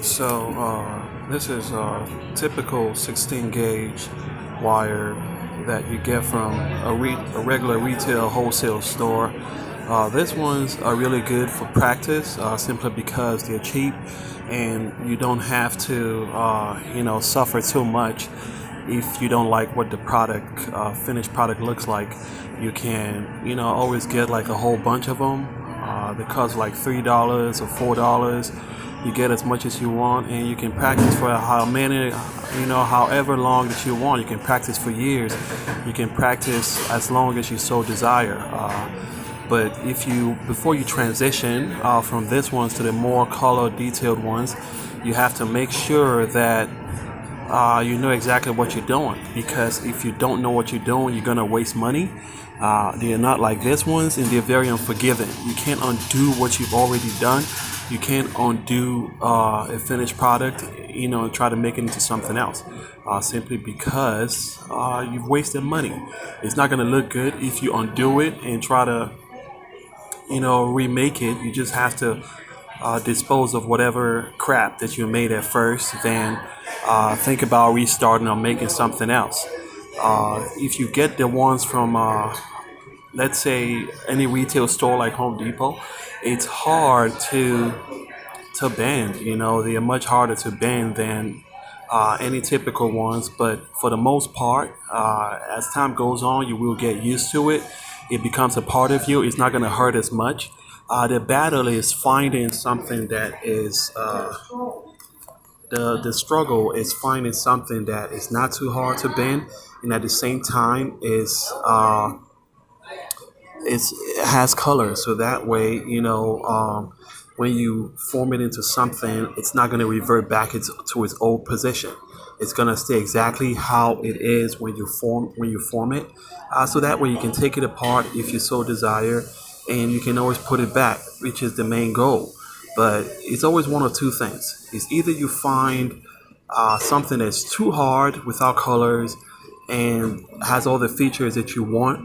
This is a typical 16 gauge wire that you get from a regular retail wholesale store. These ones are really good for practice simply because they're cheap and you don't have to suffer too much if you don't like what the finished product looks like. You can always get like a whole bunch of them. They cost like $3 or $4. You get as much as you want, and you can practice for however long that you want. You can practice for years. You can practice as long as you so desire. But before you transition from this ones to the more color detailed ones, you have to make sure that you know exactly what you're doing, because if you don't know what you're doing, you're gonna waste money. They're not like this ones, and they're very unforgiving. You can't undo what you've already done. You can't undo a finished product, and try to make it into something else, simply because you've wasted money. It's not gonna look good if you undo it and try to, remake it. You just have to dispose of whatever crap that you made at first, then think about restarting or making something else. If you get the ones from, let's say, any retail store like Home Depot, it's hard to bend. They are much harder to bend than any typical ones. But for the most part, as time goes on, you will get used to it. It becomes a part of you. It's not going to hurt as much. The battle is finding something that is the struggle is finding something that is not too hard to bend, and at the same time it has color. So that way, when you form it into something, it's not going to revert back to its old position. It's going to stay exactly how it is when you form it. So that way you can take it apart if you so desire, and you can always put it back, which is the main goal. But it's always one of two things. It's either you find something that's too hard without colors and has all the features that you want,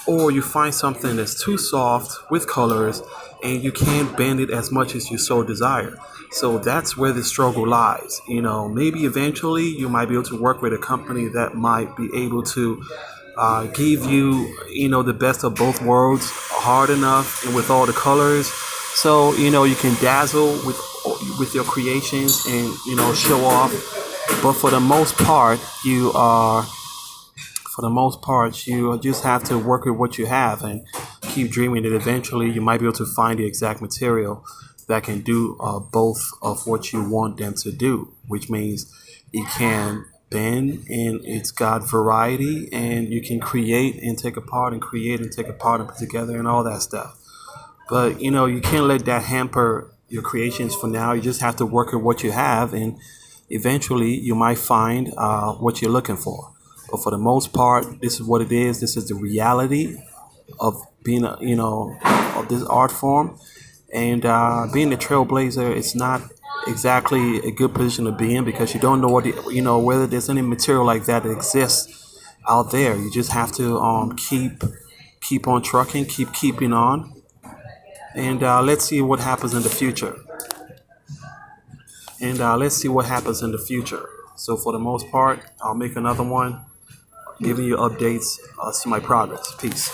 or you find something that's too soft with colors and you can't bend it as much as you so desire. So that's where the struggle lies. Maybe eventually you might be able to work with a company that might be able to give you, the best of both worlds, hard enough and with all the colors, so you can dazzle with your creations and show off. But for the most part, you just have to work with what you have and keep dreaming that eventually you might be able to find the exact material that can do both of what you want them to do, which means it can bend and it's got variety, and you can create and take apart and create and take apart and put together and all that stuff. But you can't let that hamper your creations for now. You just have to work with what you have, and eventually you might find what you're looking for. But for the most part, this is what it is. This is the reality of being of this art form, and being a trailblazer. It's not exactly a good position to be in, because you don't know whether there's any material like that exists out there. You just have to keep on trucking, keeping on, and let's see what happens in the future. So for the most part, I'll make another one giving you updates to my progress. Peace.